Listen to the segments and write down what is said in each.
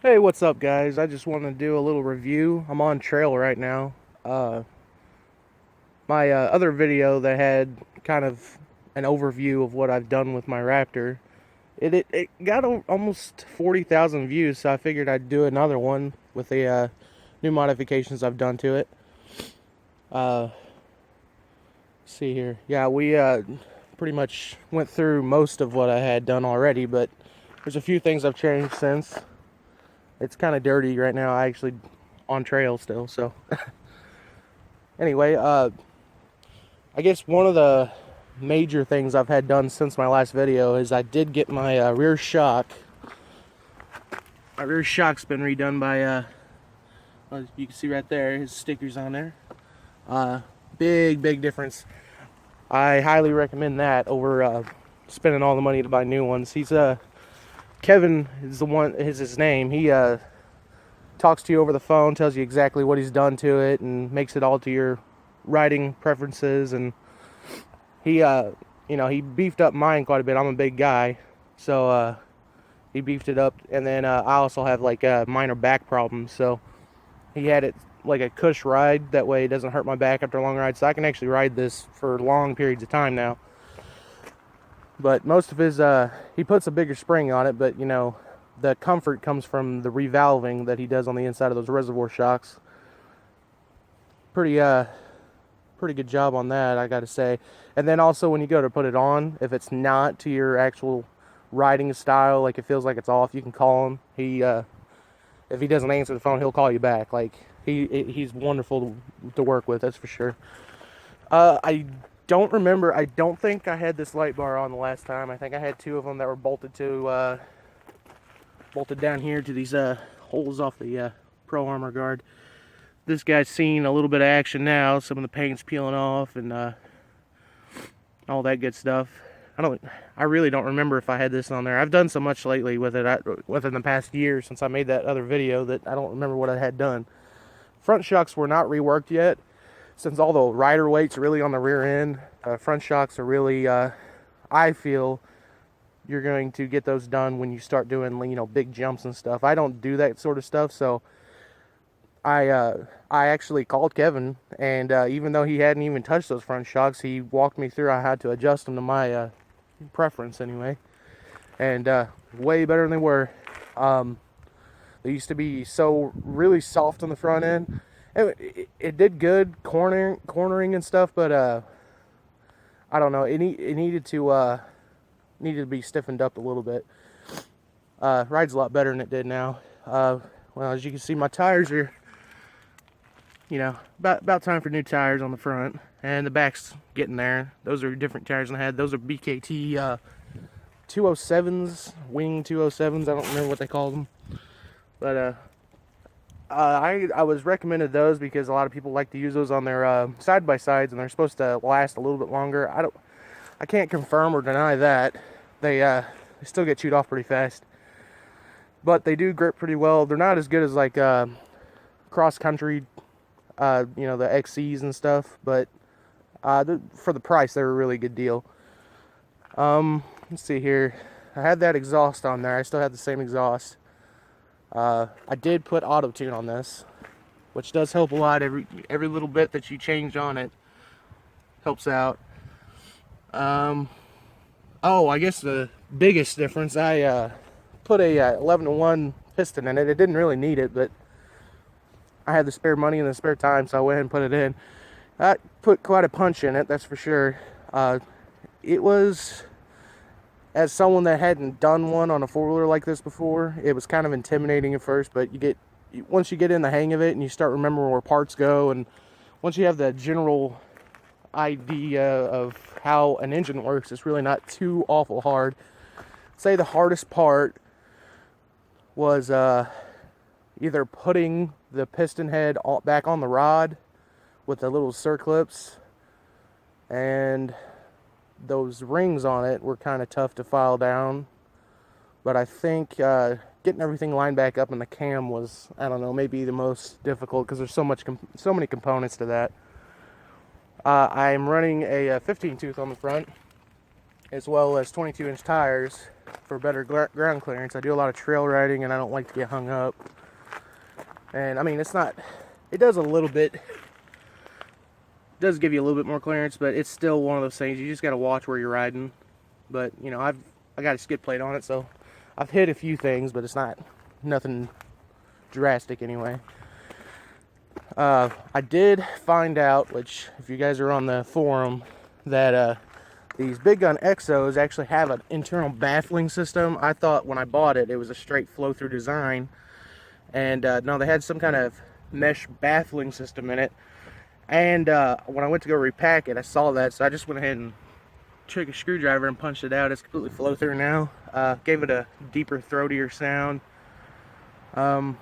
Hey, what's up, guys? I just want to do a little review. I'm on trail right now. Uh, my other video that had kind of an overview of what I've done with my Raptor, it got almost 40,000 views, so I figured I'd do another one with the new modifications I've done to it. Uh, see here. Yeah, we pretty much went through most of what I had done already, but there's a few things I've changed since. It's kind of dirty right now. I actually on trail still, so anyway, I guess one of the major things I've had done since my last video is I did get my rear shock. My rear shock's been redone by as you can see right there, his stickers on there. Big difference. I highly recommend that over spending all the money to buy new ones. He's Kevin is the one, is his name. He talks to you over the phone, tells you exactly what he's done to it, and makes it all to your riding preferences. And he, he beefed up mine quite a bit. I'm a big guy, so he beefed it up. And then I also have like minor back problems, so he had it like a cush ride. That way it doesn't hurt my back after a long ride, so I can actually ride this for long periods of time now. But most of his, he puts a bigger spring on it, but the comfort comes from the revalving that he does on the inside of those reservoir shocks. Pretty good job on that, I gotta say. And then also when you go to put it on, if it's not to your actual riding style, like it feels like it's off, you can call him. He, if he doesn't answer the phone, he'll call you back. Like he's wonderful to work with, that's for sure. I don't remember. I don't think I had this light bar on the last time. I think I had two of them that were bolted down here to these holes off the Pro Armor guard. This guy's seen a little bit of action now. Some of the paint's peeling off and all that good stuff. I really don't remember if I had this on there. I've done so much lately with it within the past year since I made that other video that I don't remember what I had done. Front shocks were not reworked yet. Since all the rider weight's really on the rear end, front shocks are really, I feel, you're going to get those done when you start doing, big jumps and stuff. I don't do that sort of stuff, so I actually called Kevin, and even though he hadn't even touched those front shocks, he walked me through. I had to adjust them to my preference anyway, and way better than they were. They used to be so really soft on the front end. It did good cornering and stuff, but I don't know. It needed to be stiffened up a little bit. Rides a lot better than it did now. Well, as you can see, my tires are, about time for new tires on the front, and the back's getting there. Those are different tires than I had. Those are BKT 207s, wing 207s. I don't remember what they call them, but I was recommended those because a lot of people like to use those on their side-by-sides, and they're supposed to last a little bit longer. I can't confirm or deny that. They still get chewed off pretty fast, but they do grip pretty well. They're not as good as like cross-country, the XCs and stuff, but for the price, they're a really good deal. Let's see here. I had that exhaust on there. I still have the same exhaust. I did put Autotune on this, which does help a lot. Every little bit that you change on it helps out. Oh, I guess the biggest difference, I put a 11-to-1 piston in it. It didn't really need it, but I had the spare money and the spare time, so I went ahead and put it in. I put quite a punch in it, that's for sure. It was, as someone that hadn't done one on a four-wheeler like this before, it was kind of intimidating at first, but once you get in the hang of it and you start remembering where parts go, and once you have the general idea of how an engine works, it's really not too awful hard. I'd say the hardest part was either putting the piston head back on the rod with the little circlips, and those rings on it were kind of tough to file down. But I think getting everything lined back up in the cam was, I don't know, maybe the most difficult because there's so many components to that. I'm running a 15 tooth on the front, as well as 22-inch tires. for better ground clearance. I do a lot of trail riding and I don't like to get hung up. And I mean, it does a little bit, does give you a little bit more clearance, but it's still one of those things you just got to watch where you're riding. But you know, I got a skid plate on it, so I've hit a few things, but it's nothing drastic anyway. I did find out, which if you guys are on the forum, that these Big Gun Exos actually have an internal baffling system. I thought when I bought it, it was a straight flow-through design, and no, they had some kind of mesh baffling system in it. And when I went to go repack it, I saw that, so I just went ahead and took a screwdriver and punched it out. It's completely flow-through now. Gave it a deeper, throatier sound. A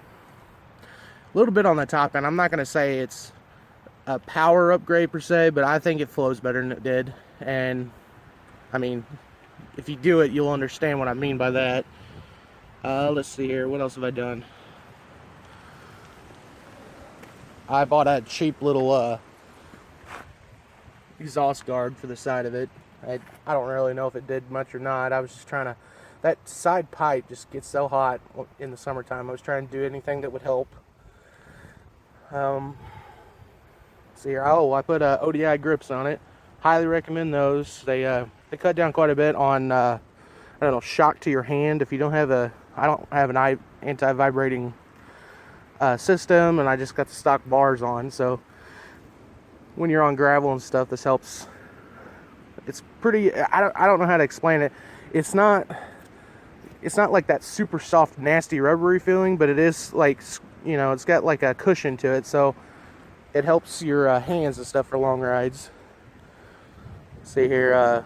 little bit on the top end. I'm not going to say it's a power upgrade per se, but I think it flows better than it did. And I mean, if you do it, you'll understand what I mean by that. Let's see here. What else have I done? I bought a cheap little exhaust guard for the side of it. I don't really know if it did much or not. I was just trying to... That side pipe just gets so hot in the summertime. I was trying to do anything that would help. See here. Oh, I put ODI grips on it. Highly recommend those. They cut down quite a bit on I don't know, shock to your hand. If you don't have I don't have an anti-vibrating system, and I just got the stock bars on, so when you're on gravel and stuff, this helps. It's pretty, I don't know how to explain it. It's not like that super soft, nasty, rubbery feeling, but it is like, you know, it's got like a cushion to it, so it helps your hands and stuff for long rides. See here,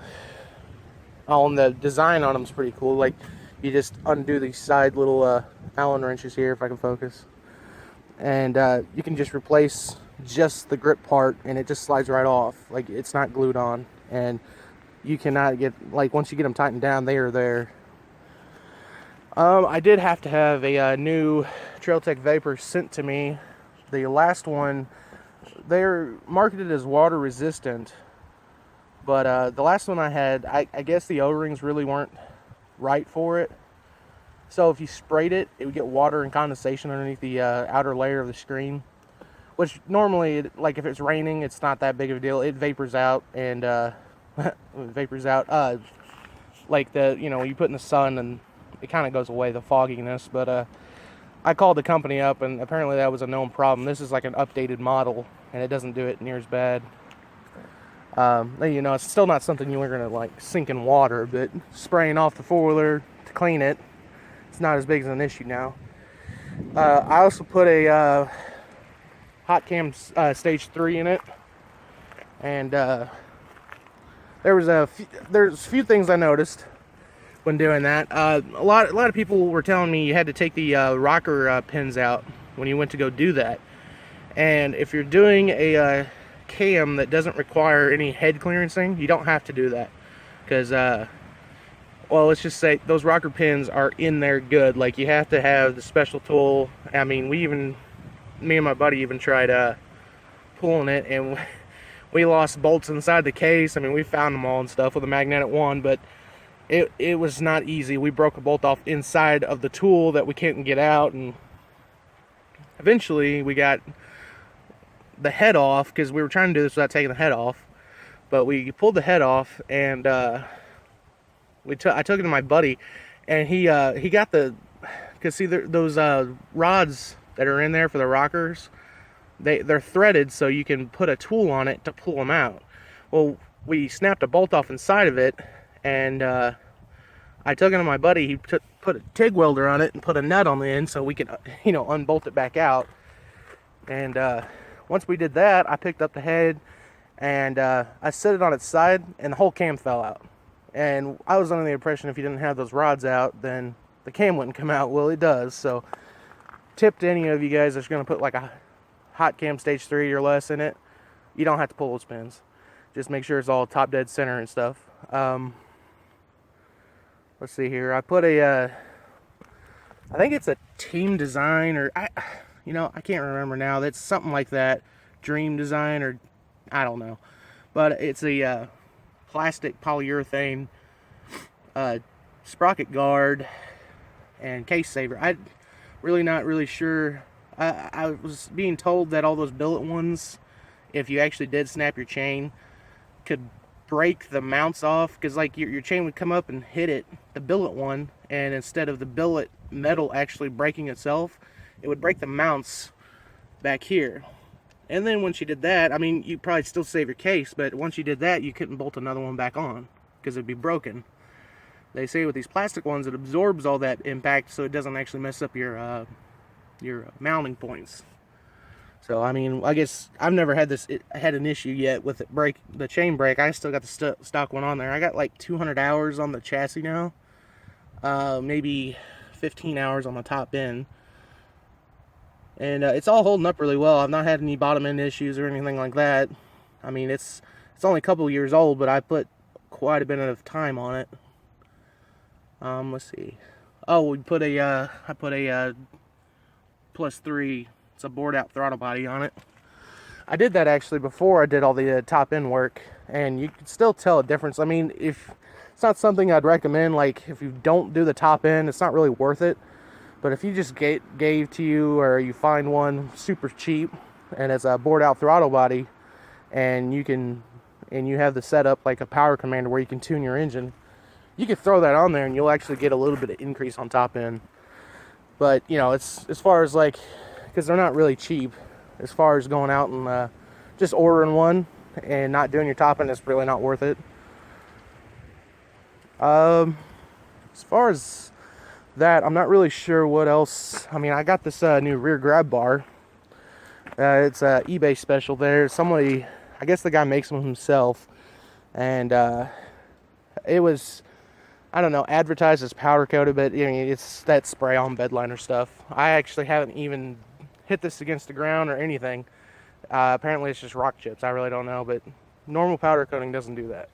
on the design on them is pretty cool. Like, you just undo these side little Allen wrenches here, if I can focus, and you can just replace just the grip part, and it just slides right off. Like, it's not glued on, and you cannot get, like, once you get them tightened down, they are there. I did have to have a new Trail Tech Vapor sent to me. The last one, they're marketed as water resistant, but the last one I had, I guess the O-rings really weren't right for it. So if you sprayed it, it would get water and condensation underneath the outer layer of the screen, which normally, like if it's raining, it's not that big of a deal. It vapors out, and vapors out like the, you know, you put in the sun and it kind of goes away, the fogginess. But I called the company up, and apparently that was a known problem. This is like an updated model, and it doesn't do it near as bad. You know, it's still not something you're gonna like sink in water, but spraying off the four-wheeler to clean it, it's not as big as an issue now. I also put a hot cam stage 3 in it, and there's a few things I noticed when doing that. A lot of people were telling me you had to take the rocker pins out when you went to go do that. And if you're doing a cam that doesn't require any head clearancing, you don't have to do that, because well, let's just say those rocker pins are in there good. Like, you have to have the special tool. I mean, me and my buddy even tried pulling it, and we lost bolts inside the case. I mean, we found them all and stuff with a magnetic one, but it was not easy. We broke a bolt off inside of the tool that we couldn't get out, and eventually we got the head off, because we were trying to do this without taking the head off. But we pulled the head off, and I took it to my buddy, and he got because see, those rods that are in there for the rockers, they're threaded, so you can put a tool on it to pull them out. Well, we snapped a bolt off inside of it, and I took it to my buddy. He put a TIG welder on it and put a nut on the end so we could, you know, unbolt it back out. And once we did that, I picked up the head, and I set it on its side, and the whole cam fell out. And I was under the impression if you didn't have those rods out, then the cam wouldn't come out. Well, it does. So tip to any of you guys that's going to put like a hot cam stage 3 or less in it, you don't have to pull those pins. Just make sure it's all top dead center and stuff. Let's see here. I put I think it's a Team Design, or I can't remember now. That's something like that. Dream Design, or I don't know. But it's a plastic polyurethane sprocket guard and case saver. I really not really sure. I was being told that all those billet ones, if you actually did snap your chain, could break the mounts off, because like your chain would come up and hit it, the billet one, and instead of the billet metal actually breaking itself, it would break the mounts back here. And then once you did that, I mean, you probably still save your case, but once you did that, you couldn't bolt another one back on because it'd be broken. They say with these plastic ones, it absorbs all that impact, so it doesn't actually mess up your mounting points. So I mean, I guess I've never had an issue yet with it the chain break. I still got the stock one on there. I got like 200 hours on the chassis now, maybe 15 hours on the top end. And it's all holding up really well. I've not had any bottom end issues or anything like that. I mean, it's only a couple of years old, but I put quite a bit of time on it. Let's see. Oh, I put a +3. It's a bored out throttle body on it. I did that actually before I did all the top end work, and you can still tell a difference. I mean, if it's not something I'd recommend, like if you don't do the top end, it's not really worth it. But if you just gave to you, or you find one super cheap and it's a bored out throttle body, and you have the setup like a power commander where you can tune your engine, you could throw that on there and you'll actually get a little bit of increase on top end. But you know, it's as far as like, because they're not really cheap, as far as going out and just ordering one and not doing your top end, it's really not worth it. As far as that, I'm not really sure what else. I mean, I got this new rear grab bar. It's a eBay special there. Somebody, I guess the guy makes them himself, and it was, I don't know, advertised as powder coated, but you know, it's that spray on bed liner stuff. I actually haven't even hit this against the ground or anything. Apparently it's just rock chips. I really don't know, but normal powder coating doesn't do that.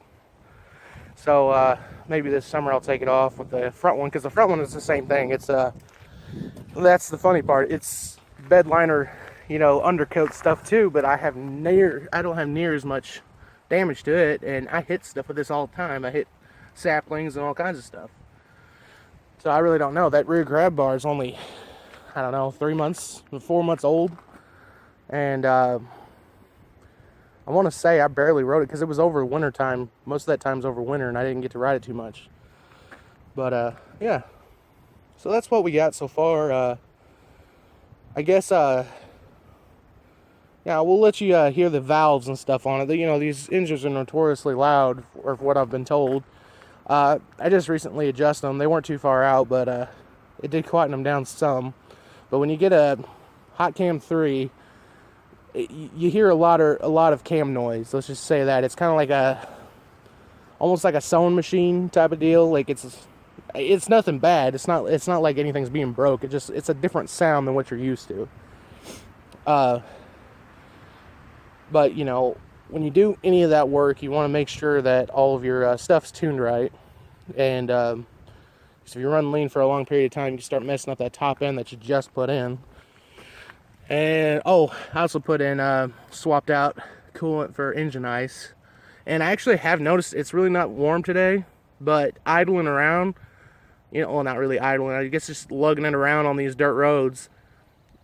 So maybe this summer I'll take it off with the front one, because the front one is the same thing. It's that's the funny part. It's bed liner, you know, undercoat stuff too, but I don't have near as much damage to it, and I hit stuff with this all the time. I hit saplings and all kinds of stuff. So I really don't know. That rear grab bar is only, I don't know, 4 months old, and I want to say I barely rode it because it was over winter time. Most of that time's over winter, and I didn't get to ride it too much. But yeah, so that's what we got so far. I guess yeah, we'll let you hear the valves and stuff on it. You know, these engines are notoriously loud, or what I've been told. I just recently adjusted them. They weren't too far out, but it did quieten them down some. But when you get a hot cam 3, you hear a lot of cam noise. Let's just say that it's kind of like almost like a sewing machine type of deal. Like it's nothing bad. It's not like anything's being broke. It's a different sound than what you're used to. But you know, when you do any of that work, you want to make sure that all of your stuff's tuned right. And so if you run lean for a long period of time, you start messing up that top end that you just put in. And oh, I also put in swapped out coolant for engine ice. And I actually have noticed it's really not warm today, but idling around, you know, well, not really idling, I guess just lugging it around on these dirt roads,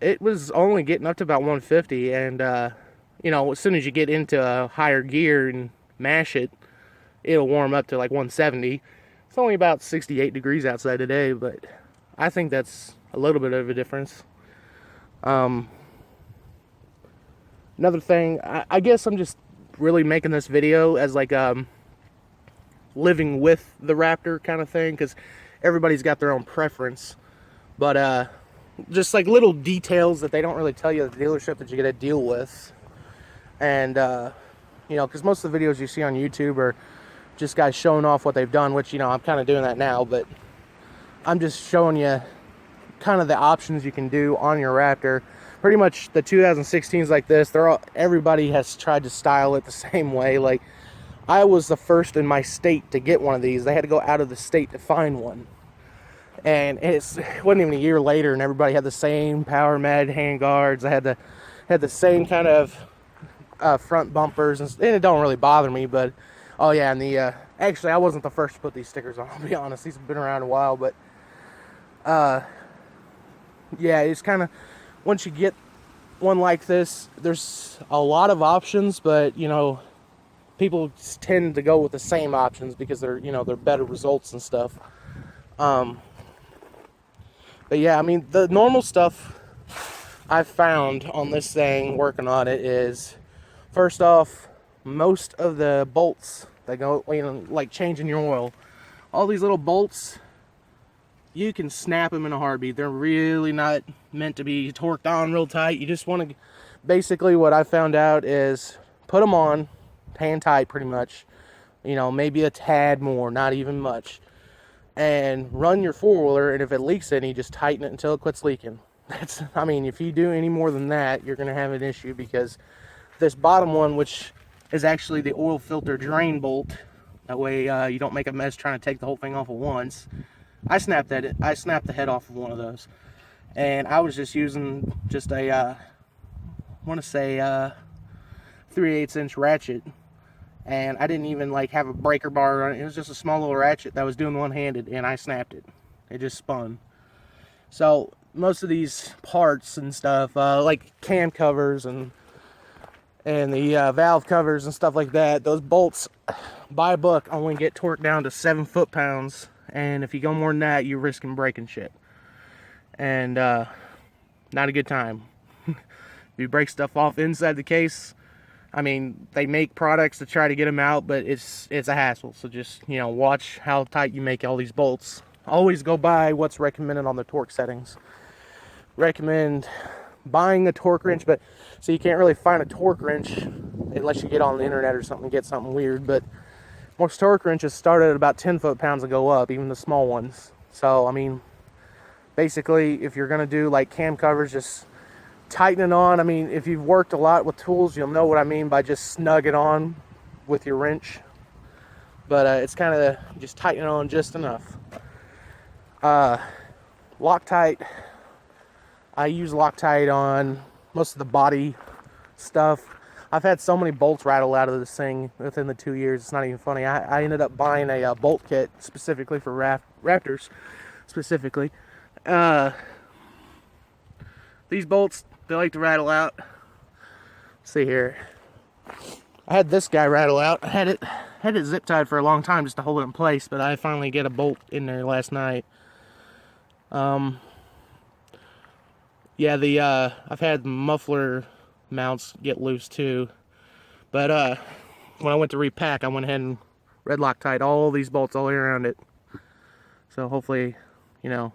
it was only getting up to about 150. And you know, as soon as you get into a higher gear and mash it, it'll warm up to like 170. It's only about 68 degrees outside today, but I think that's a little bit of a difference. Another thing, I guess I'm just really making this video as like living with the Raptor kind of thing, because everybody's got their own preference. But just like little details that they don't really tell you at the dealership that you get to deal with. And you know, because most of the videos you see on YouTube are just guys showing off what they've done, which, you know, I'm kind of doing that now, but I'm just showing you kind of the options you can do on your Raptor. Pretty much the 2016s like this, everybody has tried to style it the same way. Like, I was the first in my state to get one of these. They had to go out of the state to find one. And it wasn't even a year later, and everybody had the same power med hand guards. I had the same kind of front bumpers, and it don't really bother me. But oh yeah, and the Actually, I wasn't the first to put these stickers on, I'll be honest. These have been around a while, but yeah, it's kind of, once you get one like this, there's a lot of options, but you know, people tend to go with the same options because they're, you know, they're better results and stuff. But yeah, I mean, the normal stuff I've found on this thing working on it is, first off, most of the bolts that go, you know, like changing your oil, all these little bolts, you can snap them in a heartbeat. They're really not meant to be torqued on real tight. You just want to, basically what I found out is put them on hand tight pretty much, you know, maybe a tad more, not even much, and run your four-wheeler, and if it leaks any, just tighten it until it quits leaking. That's, I mean, if you do any more than that, you're going to have an issue, because this bottom one, which is actually the oil filter drain bolt, that way you don't make a mess trying to take the whole thing off at once. I snapped the head off of one of those, and I was just using just a I want to say 3/8 inch ratchet, and I didn't even like have a breaker bar on it. It was just a small little ratchet that I was doing one-handed, and I snapped it. It just spun. So most of these parts and stuff, like cam covers and the valve covers and stuff like that, those bolts by book only get torqued down to 7 foot-pounds, and if you go more than that, you're risking breaking shit, and not a good time. If you break stuff off inside the case, I mean, they make products to try to get them out, but it's a hassle. So just, you know, watch how tight you make all these bolts. Always go by what's recommended on the torque settings. Recommend buying a torque wrench, but so you can't really find a torque wrench unless you get on the internet or something and get something weird. But most torque wrenches start at about 10 foot-pounds and go up, even the small ones. So I mean, basically, if you're gonna do like cam covers, just tighten it on. I mean, if you've worked a lot with tools, you'll know what I mean by just snug it on with your wrench. But it's kind of just tighten it on just enough. Loctite, I use Loctite on most of the body stuff. I've had so many bolts rattle out of this thing within the 2 years, it's not even funny. I ended up buying a bolt kit specifically for Raptors, specifically. These bolts, they like to rattle out. Let's see here. I had this guy rattle out. I had it zip tied for a long time just to hold it in place, but I finally get a bolt in there last night. Yeah, I've had muffler mounts get loose too, but when I went to repack, I went ahead and red Loctite all these bolts all the way around it. So hopefully, you know,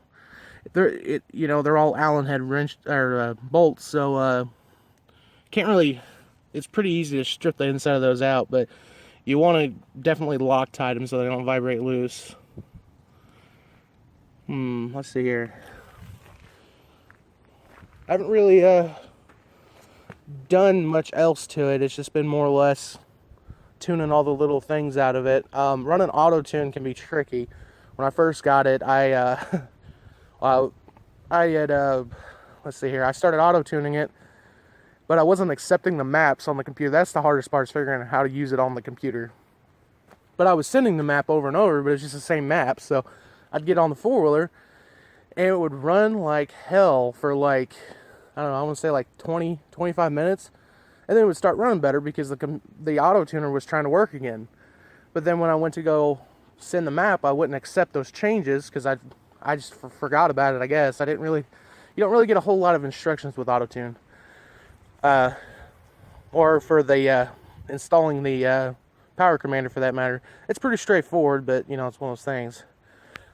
they're all Allen head wrench or bolts, so can't really. It's pretty easy to strip the inside of those out, but you want to definitely Loctite them so they don't vibrate loose. Let's see here. I haven't really done much else to it. It's just been more or less tuning all the little things out of it. Running Autotune can be tricky. When I first got it, I had let's see here. I started auto-tuning it, but I wasn't accepting the maps on the computer. That's the hardest part, is figuring out how to use it on the computer. But I was sending the map over and over, but it's just the same map. So I'd get on the four-wheeler, and it would run like hell for like, I don't know, I want to say like 20, 25 minutes. And then it would start running better because the auto-tuner was trying to work again. But then when I went to go send the map, I wouldn't accept those changes because I just forgot about it, I guess. You don't really get a whole lot of instructions with Autotune. Or for the installing the power commander, for that matter. It's pretty straightforward, but you know, it's one of those things.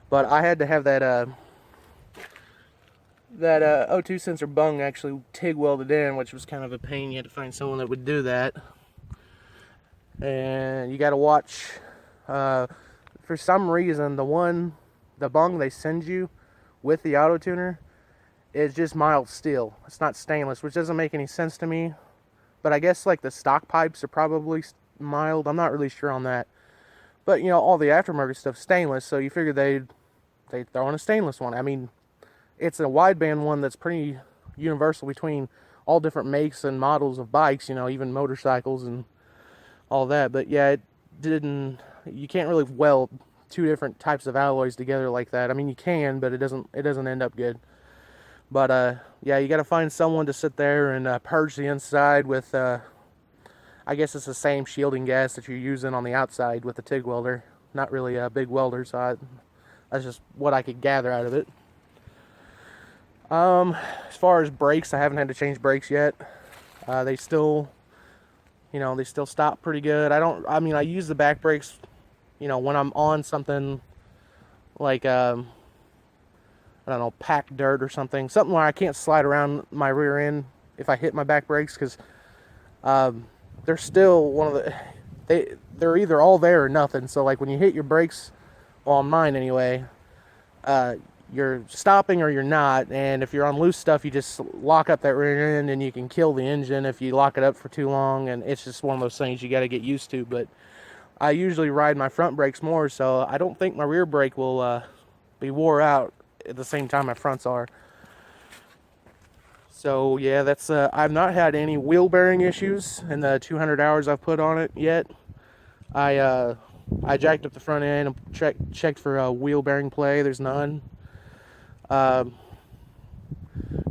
But I had to have that O2 sensor bung actually TIG welded in, which was kind of a pain. You had to find someone that would do that. And you got to watch, for some reason, the bung they send you with the auto tuner is just mild steel. It's not stainless, which doesn't make any sense to me. But I guess like the stock pipes are probably mild. I'm not really sure on that. But you know, all the aftermarket stuff's stainless, so you figure they'd throw in a stainless one. I mean, it's a wideband one that's pretty universal between all different makes and models of bikes, you know, even motorcycles and all that. But yeah, it you can't really weld two different types of alloys together like that. I mean, you can, but it doesn't end up good. But yeah, you got to find someone to sit there and purge the inside with, I guess it's the same shielding gas that you're using on the outside with the TIG welder. Not really a big welder, so that's just what I could gather out of it. As far as brakes, I haven't had to change brakes yet. They still, they still stop pretty good. I mean, I use the back brakes, when I'm on something like, I don't know, packed dirt or something where I can't slide around my rear end if I hit my back brakes, because they're still they're either all there or nothing. So like when you hit your brakes, well, on mine anyway, you're stopping or you're not, and if you're on loose stuff, you just lock up that rear end and you can kill the engine if you lock it up for too long. And it's just one of those things you got to get used to. But I usually ride my front brakes more, so I don't think my rear brake will be wore out at the same time my fronts are. So yeah, that's I've not had any wheel bearing issues in the 200 hours I've put on it yet. I jacked up the front end and checked for wheel bearing play. There's none. None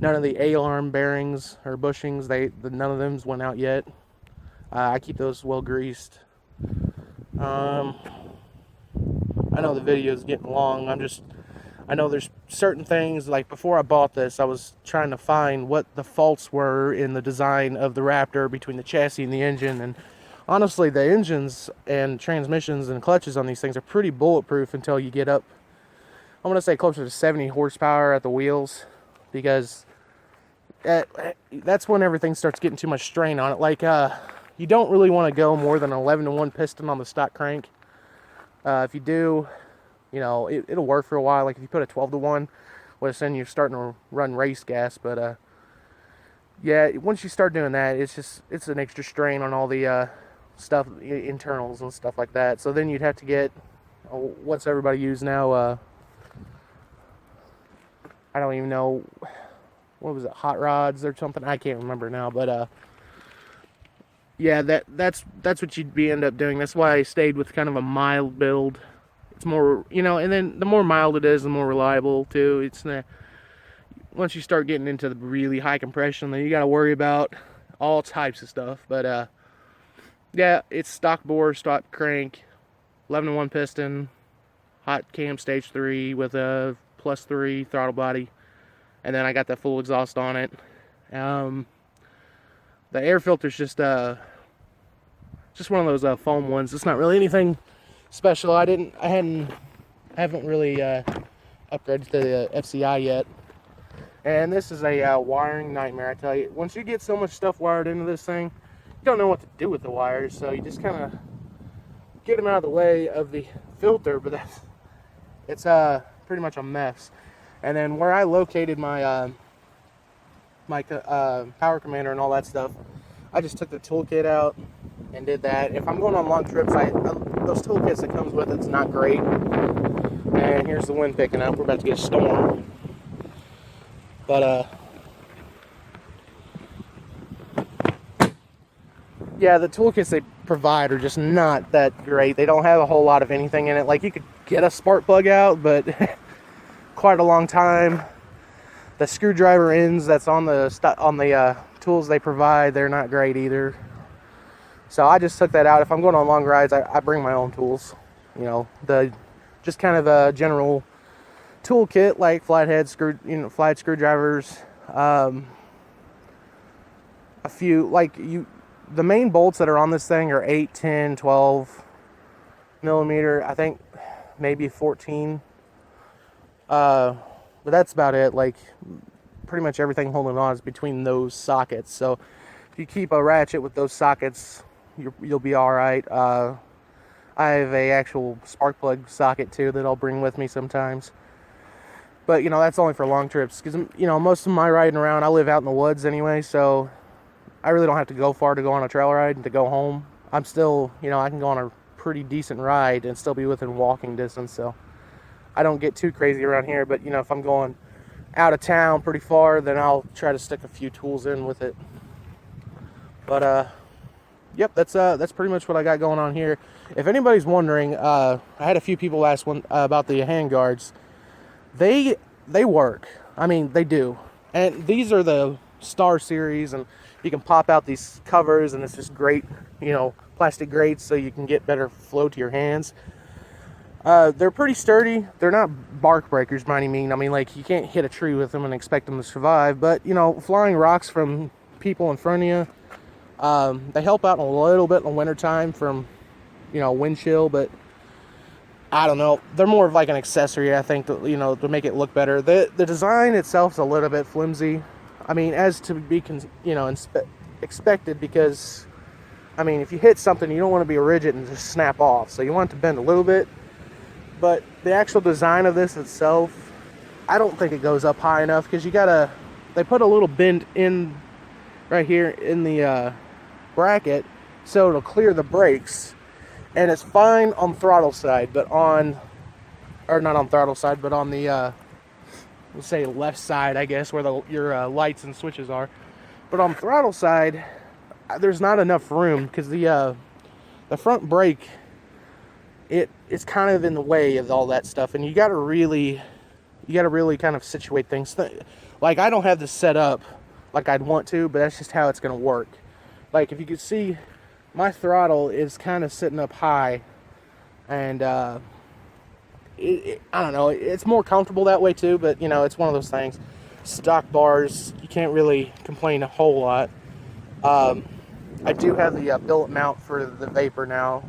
of the A-arm bearings or bushings, none of them went out yet. I keep those well greased. I know the video is getting long. I know there's certain things, like before I bought this, I was trying to find what the faults were in the design of the Raptor between the chassis and the engine. And honestly, the engines and transmissions and clutches on these things are pretty bulletproof until you get up, I'm going to say closer to 70 horsepower at the wheels, because that's when everything starts getting too much strain on it. Like, you don't really want to go more than an 11-to-1 piston on the stock crank. If you do, it'll work for a while. Like if you put a 12-to-1, well, then you're starting to run race gas. But yeah, once you start doing that, it's an extra strain on all the stuff, internals and stuff like that. So then you'd have to get, what's everybody use now? I don't even know, what was it, hot rods or something? I can't remember now. But yeah, that's what you'd end up doing. That's why I stayed with kind of a mild build. It's more, and then the more mild it is, the more reliable too. It's once you start getting into the really high compression, then you got to worry about all types of stuff. But yeah, it's stock bore, stock crank, 11-to-1 piston, hot cam stage 3 with a +3 throttle body, and then I got the full exhaust on it. The air filter's just one of those foam ones. It's not really anything special. I haven't really upgraded to the FCI yet. And this is a wiring nightmare, I tell you. Once you get so much stuff wired into this thing, you don't know what to do with the wires, so you just kind of get them out of the way of the filter. But it's pretty much a mess. And then where I located my power commander and all that stuff, I just took the toolkit out and did that. If I'm going on long trips, those toolkits that comes with it's not great. And here's the wind picking up. We're about to get a storm. But yeah, the toolkits they provide are just not that great. They don't have a whole lot of anything in it. Like, you could get a spark plug out, but quite a long time. The screwdriver ends that's on the tools they provide, they're not great either. So I just took that out. If I'm going on long rides, I bring my own tools. Just kind of a general toolkit, like flathead screwdrivers. A few, the main bolts that are on this thing are 8, 10, 12 millimeter. I think maybe 14. But that's about it. Like, pretty much everything holding on is between those sockets. So if you keep a ratchet with those sockets, you'll be all right. I have a actual spark plug socket too that I'll bring with me sometimes. But that's only for long trips, because most of my riding around, I live out in the woods anyway, so I really don't have to go far to go on a trail ride and to go home. I'm still, I can go on a pretty decent ride and still be within walking distance. So I don't get too crazy around here. But if I'm going out of town pretty far, then I'll try to stick a few tools in with it. But Yep, that's pretty much what I got going on here. If anybody's wondering, I had a few people ask about the hand guards. They work. I mean, they do. And these are the Star Series, and you can pop out these covers, and it's just great, plastic grates, so you can get better flow to your hands. They're pretty sturdy. They're not bark breakers by any means. I mean, like, you can't hit a tree with them and expect them to survive. But, flying rocks from people in front of you, they help out a little bit in the wintertime from, wind chill. But, I don't know. They're more of like an accessory, I think, to make it look better. The design itself is a little bit flimsy. I mean, as to be, expected, because, I mean, if you hit something, you don't want to be rigid and just snap off. So you want it to bend a little bit. But the actual design of this itself, I don't think it goes up high enough, because they put a little bend in right here in the bracket so it'll clear the brakes. And it's fine on throttle side, but not on throttle side, but on the, let's say left side, I guess, where your lights and switches are. But on throttle side, there's not enough room, because the front brake, it's kind of in the way of all that stuff, and you gotta really kind of situate things. Like, I don't have this set up like I'd want to, but that's just how it's gonna work. Like, if you could see, my throttle is kind of sitting up high, and I don't know, it's more comfortable that way too, but it's one of those things. Stock bars, you can't really complain a whole lot. I do have the billet mount for the Vapor now.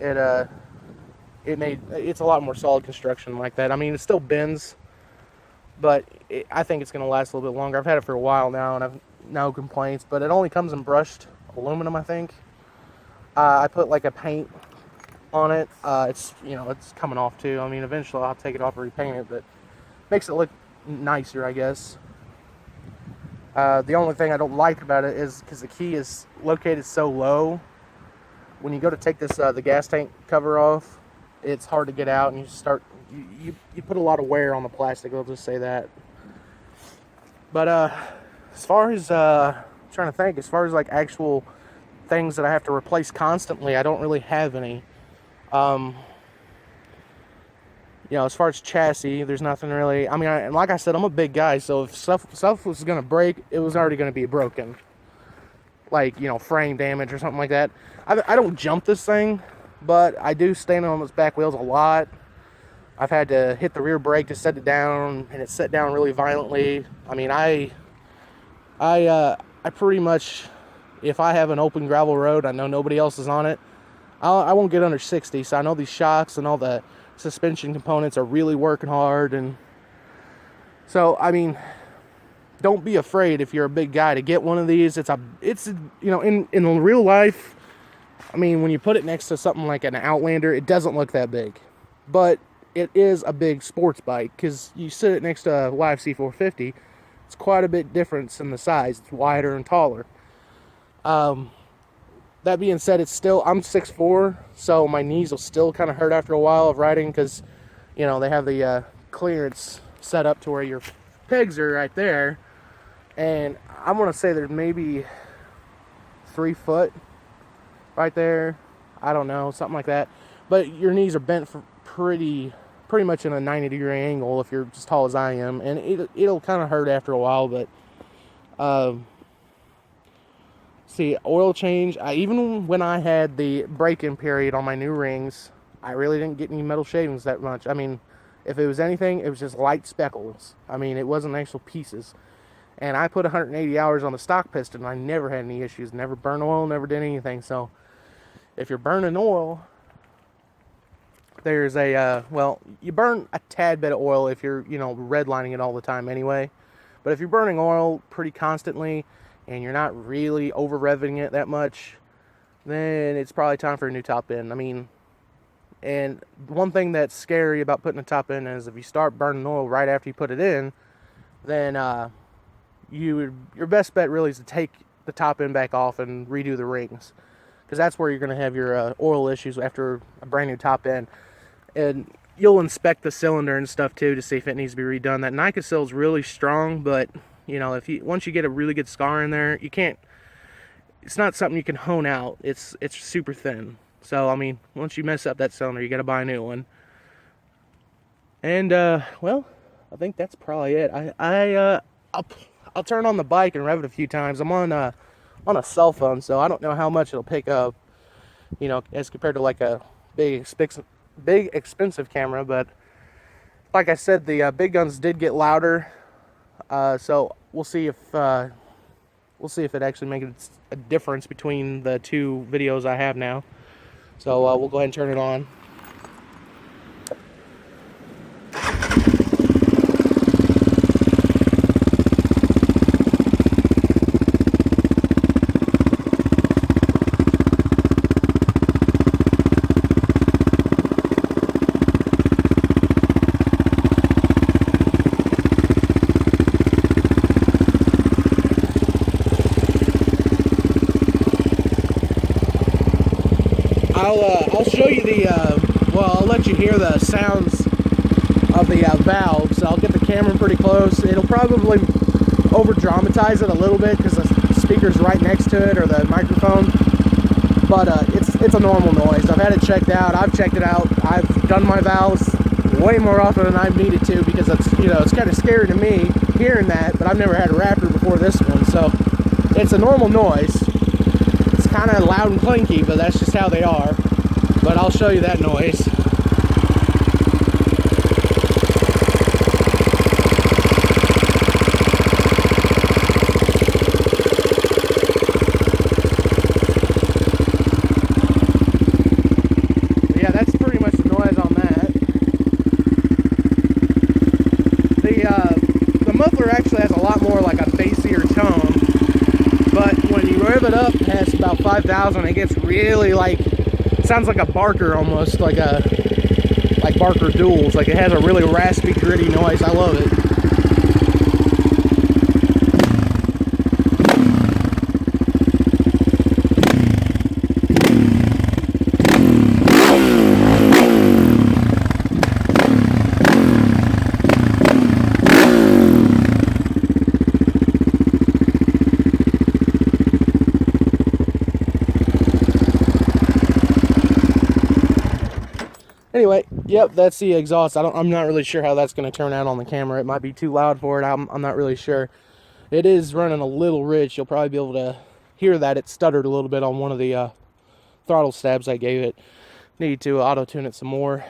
It's a lot more solid construction like that. I mean, it still bends, but I think it's going to last a little bit longer. I've had it for a while now, and I've no complaints. But it only comes in brushed aluminum, I think. I put like a paint on it. It's coming off too. I mean, eventually I'll take it off and repaint it, but makes it look nicer, I guess. The only thing I don't like about it is because the key is located so low. When you go to take the gas tank cover off, it's hard to get out, and you put a lot of wear on the plastic. I'll just say that. But as far as trying to think, as far as like actual things that I have to replace constantly, I don't really have any. As far as chassis, there's nothing really. I mean, like I said, I'm a big guy, so if stuff was gonna break, it was already gonna be broken. Like, frame damage or something like that. I don't jump this thing, but I do stand on its back wheels a lot. I've had to hit the rear brake to set it down, and it's set down really violently. I mean, I pretty much, if I have an open gravel road, I know nobody else is on it, I won't get under 60. So I know these shocks and all the suspension components are really working hard, and so, I mean, don't be afraid if you're a big guy to get one of these. It's in real life, I mean, when you put it next to something like an Outlander, it doesn't look that big, but it is a big sports bike, because you sit it next to a YFC 450, it's quite a bit difference in the size. It's wider and taller. That being said, I'm 6'4", so my knees will still kind of hurt after a while of riding, because, they have the clearance set up to where your pegs are right there, and I'm going to say there's maybe 3 foot right there. I don't know, something like that. But your knees are bent for pretty much in a 90-degree angle if you're as tall as I am, and it'll kind of hurt after a while, but see, oil change, even when I had the break-in period on my new rings, I really didn't get any metal shavings that much. I mean, if it was anything, it was just light speckles. I mean, it wasn't actual pieces. And I put 180 hours on the stock piston, and I never had any issues. Never burned oil, never did anything. So, if you're burning oil, there's you burn a tad bit of oil if you're, redlining it all the time anyway. But if you're burning oil pretty constantly, and you're not really over revving it that much, then it's probably time for a new top end. I mean, and one thing that's scary about putting a top end is if you start burning oil right after you put it in, then your best bet really is to take the top end back off and redo the rings, because that's where you're going to have your oil issues after a brand new top end. And you'll inspect the cylinder and stuff too to see if it needs to be redone. That Nicosil is really strong, but once you get a really good scar in there, you can't. it's not something you can hone out. It's super thin. So I mean, once you mess up that cylinder, you got to buy a new one. And well, I think that's probably it. I'll turn on the bike and rev it a few times. I'm on a cell phone, so I don't know how much it'll pick up, you know, as compared to like a big expensive camera. But like I said, the big guns did get louder, so we'll see if it actually makes a difference between the two videos I have now. So we'll go ahead and turn it on. I'll show you well, I'll let you hear the sounds of the valves. I'll get the camera pretty close. It'll probably over dramatize it a little bit because the speaker's right next to it, or the microphone. But it's a normal noise. I've had it checked out. I've checked it out. I've done my valves way more often than I've needed to, because it's, you know, it's kind of scary to me hearing that. But I've never had a Raptor before this one, so it's a normal noise. It's kind of loud and clinky, but that's just how they are. But I'll show you that noise. Yeah, that's pretty much the noise on that. The muffler actually has a lot more like a bassier tone, but when you rev it up past about 5,000, it gets really like, sounds like a Barker almost, like Barker duals. Like, it has a really raspy, gritty noise. I love it. Anyway, yep, that's the exhaust. I'm not really sure how that's going to turn out on the camera. It might be too loud for it. I'm not really sure. It is running a little rich. You'll probably be able to hear that. It stuttered a little bit on one of the throttle stabs I gave it. Need to auto-tune it some more.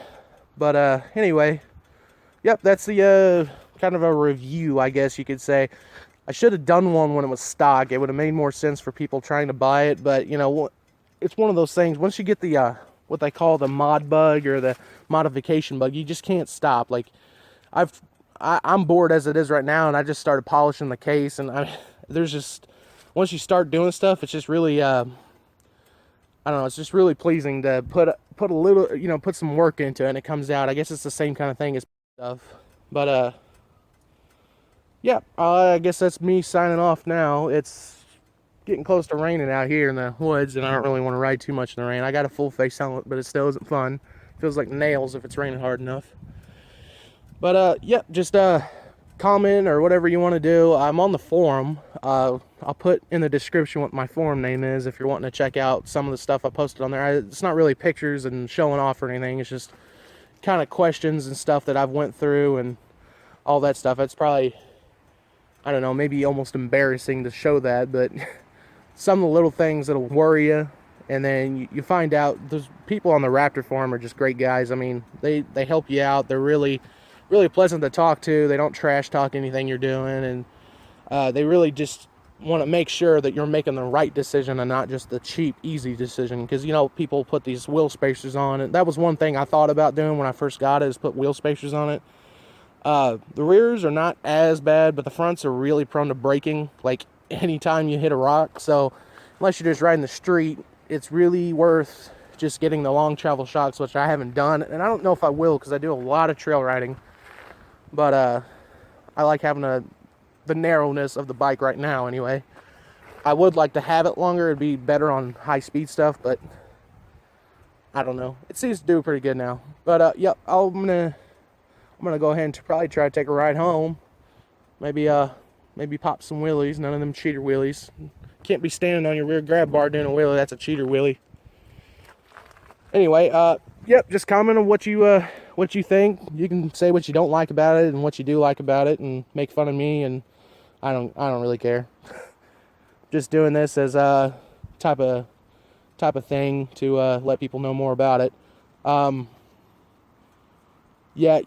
But anyway, yep, that's the kind of a review, I guess you could say. I should have done one when it was stock. It would have made more sense for people trying to buy it. But, you know, it's one of those things. Once you get the what they call the mod bug, or the modification bug, you just can't stop. Like, I'm bored as it is right now, and I just started polishing the case, and there's just, once you start doing stuff, it's just really I don't know, it's just really pleasing to put a little, you know, put some work into it, and it comes out. I guess it's the same kind of thing as stuff. But yeah, I guess that's me signing off now. It's getting close to raining out here in the woods, and I don't really want to ride too much in the rain. I got a full face helmet, but it still isn't fun. Feels like nails if it's raining hard enough. But yeah, just comment or whatever you want to do. I'm on the forum. I'll put in the description what my forum name is if you're wanting to check out some of the stuff I posted on there. It's not really pictures and showing off or anything. It's just kind of questions and stuff that I've went through and all that stuff. It's probably, I don't know, maybe almost embarrassing to show that, but some of the little things that'll worry you, and then you find out those people on the Raptor forum are just great guys. I mean, they help you out. They're really pleasant to talk to. They don't trash talk anything you're doing, and they really just want to make sure that you're making the right decision and not just the cheap, easy decision. Because, you know, people put these wheel spacers on, and that was one thing I thought about doing when I first got it, is put wheel spacers on it. The rears are not as bad, but the fronts are really prone to breaking, like, anytime you hit a rock. So unless you're just riding the street, it's really worth just getting the long travel shocks, which I haven't done, and I don't know if I will, because I do a lot of trail riding. But I like having the narrowness of the bike right now anyway. I would like to have it longer. It'd be better on high speed stuff, but I don't know. It seems to do pretty good now. But yep, I'm gonna go ahead and probably try to take a ride home. Maybe maybe pop some wheelies. None of them cheater wheelies. Can't be standing on your rear grab bar doing a wheelie. That's a cheater wheelie. Anyway, yep, just comment on what you think. You can say what you don't like about it and what you do like about it, and make fun of me, and I don't really care. Just doing this as a type of thing to let people know more about it. Yeah,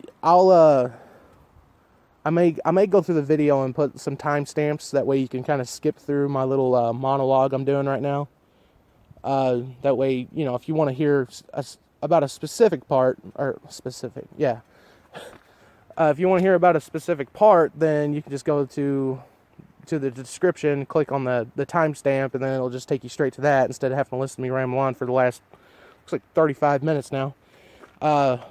I may go through the video and put some timestamps. That way you can kind of skip through my little monologue I'm doing right now. That way, you know, if you want to hear about a specific part, or specific, yeah. If you want to hear about a specific part, then you can just go to the description, click on the timestamp, and then it'll just take you straight to that instead of having to listen to me ramble on for the last, looks like 35 minutes now. But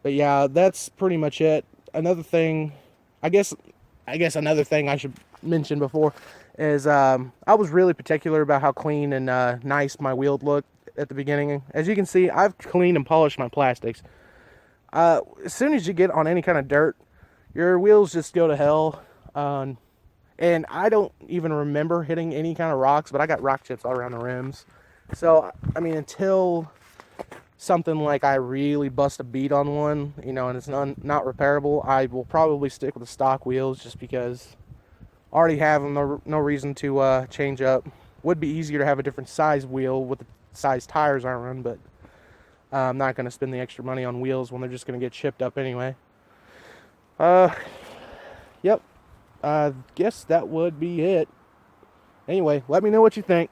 yeah, that's pretty much it. Another thing, I guess another thing I should mention before is I was really particular about how clean and nice my wheel looked at the beginning. As you can see, I've cleaned and polished my plastics. As soon as you get on any kind of dirt, your wheels just go to hell. And I don't even remember hitting any kind of rocks, but I got rock chips all around the rims. So, I mean, until something like I really bust a bead on one, you know, and it's not repairable, I will probably stick with the stock wheels just because I already have them. No reason to change up. Would be easier to have a different size wheel with the size tires I run, but I'm not going to spend the extra money on wheels when they're just going to get chipped up anyway. Yep. I guess that would be it. Anyway, let me know what you think.